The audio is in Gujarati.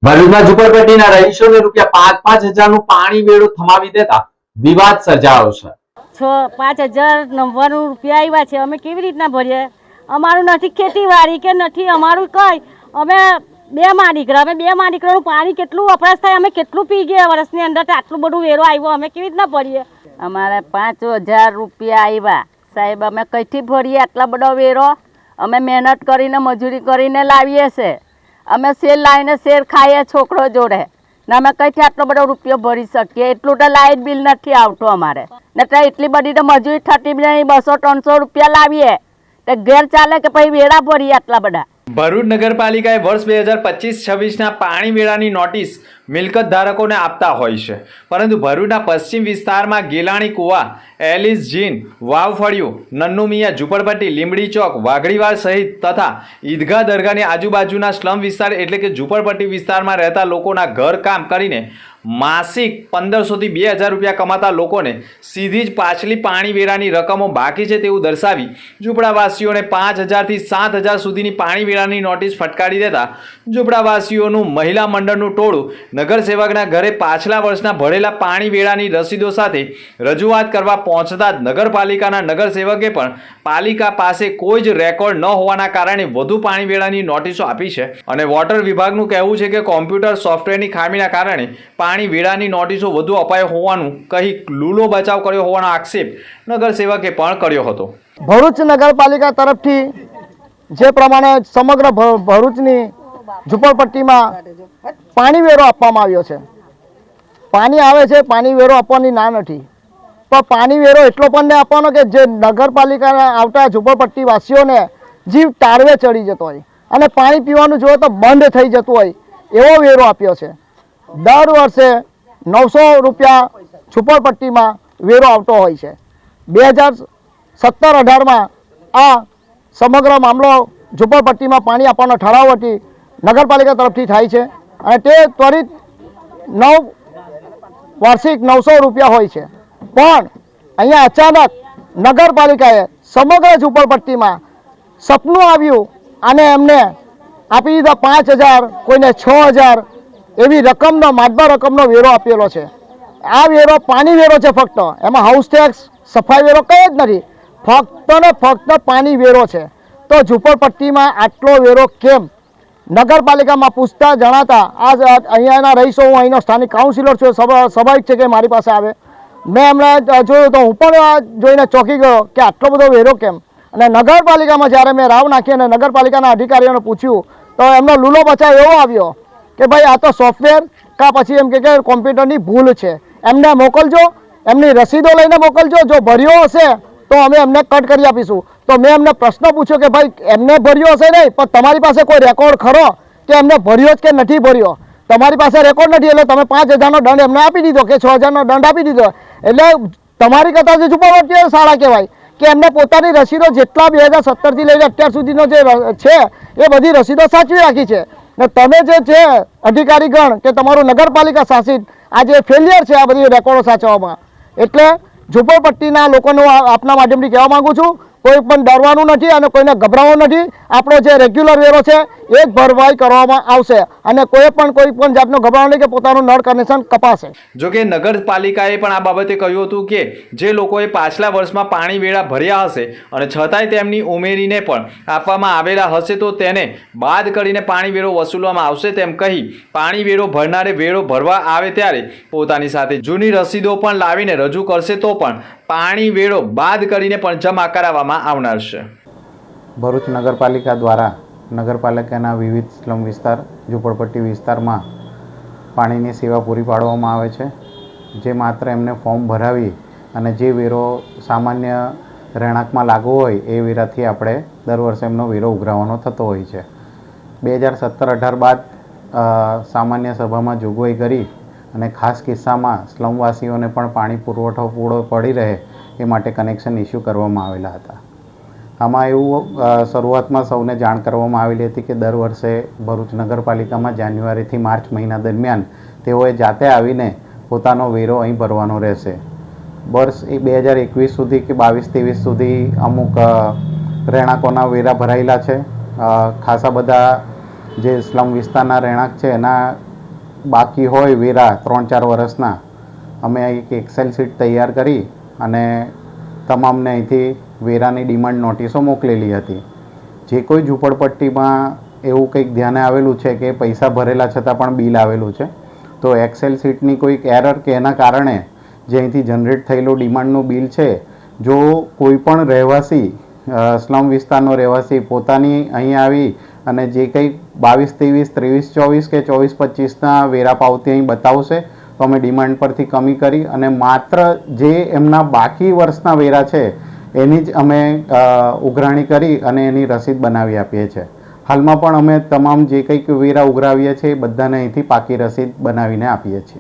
ભરૂચમાં ઝુંપડપટ્ટીના રહીશોને ₹5,000 પાણી વેરો થમાવી દેતા વિવાદ સર્જાયો છે। 5,090 રૂપિયા આવ્યા છે, અમે કેવી રીતના ભરીએ? અમારું નથી ખેતીવાડી કે નથી અમારું કઈ, અમે બે માં દીકરાનું પાણી કેટલું વપરાશ થાય, અમે કેટલું પી ગયા વર્ષની અંદર, આટલું બધું વેરો આવ્યો, અમે કેવી રીતના ભરીએ? અમારે 5,000 રૂપિયા આવ્યા સાહેબ, અમે કઈથી ભરીએ આટલા બધો વેરો? અમે મહેનત કરીને મજૂરી કરીને લાવીએ છે, અમે શેર લાવીને શેર ખાઈએ છોકરો જોડે ને અમે કઈથી આટલો બધો રૂપિયો ભરી શકીએ? એટલું તો લાઇટ બિલ નથી આવતું અમારે, ને તો એટલી બધી તો મજૂરી થતી નહીં, 200-300 રૂપિયા લાવીએ તો ઘેર ચાલે કે પછી વેરા ભરીએ આટલા બધા? ભરૂચ નગરપાલિકાએ વર્ષ 2025-26ના પાણી વેરાની નોટિસ મિલકત ધારકોને આપતા હોય છે, પરંતુ ભરૂચના પશ્ચિમ વિસ્તારમાં ગેલાણી કુવા, એલિસ જીન, વાવફળિયું, નન્નુમિયા ઝુંપડપટ્ટી, લીંબડી ચોક, વાઘડીવાડ સહિત તથા ઈદગાહ દરગાહની આજુબાજુના સ્લમ વિસ્તાર એટલે કે ઝુંપડપટ્ટી વિસ્તારમાં રહેતા લોકોના ઘર કામ કરીને માસિક 1,500થી 2,000 રૂપિયા કમાતા લોકોને સીધી જ પાછલી પાણી વેરાની રકમો બાકી છે તેવું દર્શાવી ઝૂંપડાવાસીઓને 5,000થી 7,000 સુધીની પાણી વેરાની નોટિસ ફટકારી દેતા ઝૂંપડાવાસીઓનું મહિલા મંડળનું ટોળું નગરસેવકના ઘરે પાછલા વર્ષના ભરેલા પાણી વેરાની રસીદો સાથે રજૂઆત કરવા પહોંચતા જ નગરપાલિકાના નગરસેવકે પણ પાલિકા પાસે કોઈ જ રેકોર્ડ ન હોવાના કારણે વધુ પાણી વેરાની નોટિસો આપી છે અને વોટર વિભાગનું કહેવું છે કે કોમ્પ્યુટર સોફ્ટવેરની ખામીના કારણે પાણી વેરાની નોટિસો વધુ અપાયો હોવાનું કહી લૂલો બચાવ કર્યો હોવાનો આક્ષેપ નગરસેવકે પણ કર્યો હતો। ભરૂચ નગરપાલિકા તરફથી જે પ્રમાણે સમગ્ર ભરૂચની ઝુંપડપટ્ટીમાં પાણી વેરો આપવામાં આવ્યો છે, પાણી આવે છે, પાણી વેરો આપવાની ના નથી, પણ પાણી વેરો એટલો પણ નહીં આપવાનો કે જે નગરપાલિકાના આવતા ઝુંપડપટ્ટી વાસીઓને જીવ તાળવે ચડી જતો હોય અને પાણી પીવાનું જોઈએ તો બંધ થઈ જતું હોય એવો વેરો આપ્યો છે। દર વર્ષે 900 રૂપિયા ઝુંપડપટ્ટીમાં વેરો આવતો હોય છે। 2017-18માં આ સમગ્ર મામલો ઝુંપડપટ્ટીમાં પાણી આપવાનો ઠરાવ હતી નગરપાલિકા તરફથી થાય છે અને તે ત્વરિત વાર્ષિક 900 રૂપિયા હોય છે, પણ અહીંયા અચાનક નગરપાલિકાએ સમગ્ર ઝુંપડપટ્ટીમાં સપનું આવ્યું અને એમને આપી દીધા 5,000, કોઈને 6,000 એવી રકમનો માતબર રકમનો વેરો આપેલો છે। આ વેરો પાણી વેરો છે, ફક્ત એમાં હાઉસ ટેક્સ, સફાઈ વેરો કંઈ જ નથી, ફક્ત ને ફક્ત પાણી વેરો છે। તો ઝુંપડપટ્ટીમાં આટલો વેરો કેમ? નગરપાલિકામાં પૂછતા જણાતા આજ અહીંયાના રહીશો, હું અહીંનો સ્થાનિક કાઉન્સિલર છું, સ્વાભાવિક છે કે મારી પાસે આવે, મેં એમને જોયું તો હું પણ જોઈને ચોંકી ગયો કે આટલો બધો વેરો કેમ? અને નગરપાલિકામાં જ્યારે મેં રાવ નાખી અને નગરપાલિકાના અધિકારીઓને પૂછ્યું તો એમનો લૂલો બચાવ એવો આવ્યો કે ભાઈ આ તો સોફ્ટવેર કાં પછી એમ કે કોમ્પ્યુટરની ભૂલ છે, એમને મોકલજો, એમની રસીદો લઈને મોકલજો, જો ભર્યો હશે તો અમે એમને કટ કરી આપીશું। તો મેં એમને પ્રશ્ન પૂછ્યો કે ભાઈ એમને ભર્યો હશે નહીં, પણ તમારી પાસે કોઈ રેકોર્ડ ખરો કે એમને ભર્યો જ કે નથી ભર્યો? તમારી પાસે રેકોર્ડ નથી એટલે તમે 5,000નો દંડ એમને આપી દીધો કે 6,000નો દંડ આપી દીધો, એટલે તમારી કરતાં જે ઝુંપડપટ્ટીઓ સારા કહેવાય કે એમને પોતાની રસીદો જેટલા 2017થી લઈને અત્યાર સુધીનો જે છે એ બધી રસીદો સાચવી રાખી છે ને તમે જે છે અધિકારીગણ કે તમારું નગરપાલિકા શાસિત આ જે ફેલિયર છે આ બધી રેકોર્ડો સાચવવામાં, એટલે ઝુંપડપટ્ટીના લોકોનું આપના માધ્યમથી કહેવા માગું છું, કોઈ પણ ડરવાનું નથી અને કોઈને ગભરાવવાનું નથી। આપણો જે રેગ્યુલર વેરો છે એ જ ભરપાઈ કરવામાં આવશે અને કોઈ પણ જાતનો ગભરાવ નહીં કે પોતાનું નળ કનેક્શન કપાશે। જોકે નગરપાલિકાએ પણ આ બાબતે કહ્યું હતું કે જે લોકોએ પાછલા વર્ષમાં પાણી વેરા ભર્યા હશે અને છતાંય તેમની ઉમેરીને પણ આપવામાં આવેલા હશે તો તેને બાદ કરીને પાણી વેરો વસૂલવામાં આવશે તેમ કહી પાણી વેરો ભરનારે વેરો ભરવા આવે ત્યારે પોતાની સાથે જૂની રસીદો પણ લાવીને રજૂ કરશે તો પણ પાણી વેરો બાદ કરીને પણ જમા કરાવવામાં આવનાર છે। ભરૂચ નગરપાલિકા દ્વારા નગરપાલિકાના વિવિધ સ્લમ વિસ્તાર, ઝૂંપડપટ્ટી વિસ્તારમાં પાણીની સેવા પૂરી પાડવામાં આવે છે, જે માત્ર એમને ફોર્મ ભરાવી અને જે વેરો સામાન્ય રહેણાંકમાં લાગુ હોય એ વેરાથી આપણે દર વર્ષે એમનો વેરો ઉઘરાવવાનો થતો હોય છે। 2017-18 બાદ સામાન્ય સભામાં જોગવાઈ કરી અને ખાસ કિસ્સામાં સ્લમવાસીઓને પણ પાણી પુરવઠો પૂરો પડી રહે એ માટે કનેક્શન ઇસ્યુ કરવામાં આવેલા હતા। આમાં એવું શરૂઆતમાં સૌને જાણ કરવામાં આવેલી હતી કે દર વર્ષે ભરૂચ નગરપાલિકામાં જાન્યુઆરીથી માર્ચ મહિના દરમિયાન તેઓએ જાતે આવીને પોતાનો વેરો અહીં ભરવાનો રહેશે। વર્ષ 2021 સુધી કે 22-23 સુધી અમુક રહેણાંકોના વેરા ભરાયેલા છે। ખાસા બધા જે સ્લમ વિસ્તારના રહેણાંક છે એના બાકી હોય વેરા 3-4 વર્ષના, અમે એક એક્સેલ શીટ તૈયાર કરી અને તમામને અહીંથી વેરાની ડિમાન્ડ નોટિસો મોકલેલી હતી. જે કોઈ ઝૂંપડપટ્ટીમાં એવું કંઈક ધ્યાને આવેલું છે કે પૈસા ભરેલા છતાં પણ બિલ આવેલું છે, તો એક્સેલ શીટની કોઈક એરર કે એના કારણે જે અહીંથી જનરેટ થયેલું ડિમાન્ડનું બિલ છે, જો કોઈ પણ રહેવાસી સ્લમ વિસ્તારનો રહેવાસી પોતાની અહીં આવી અને જે કંઈ 22-23, 23-24 કે 24-25ના વેરા પાવતી અહીં બતાવશે તો અમે ડિમાન્ડ પરથી કમી કરી અને માત્ર જે એમના બાકી વર્ષના વેરા છે એની જ અમે ઉઘરાણી કરી અને એની રસીદ બનાવી આપીએ છીએ. હાલમાં પણ અમે તમામ જે કંઈક વેરા ઉઘરાવીએ છીએ એ બધાને અહીંથી પાકી રસીદ બનાવીને આપીએ છીએ.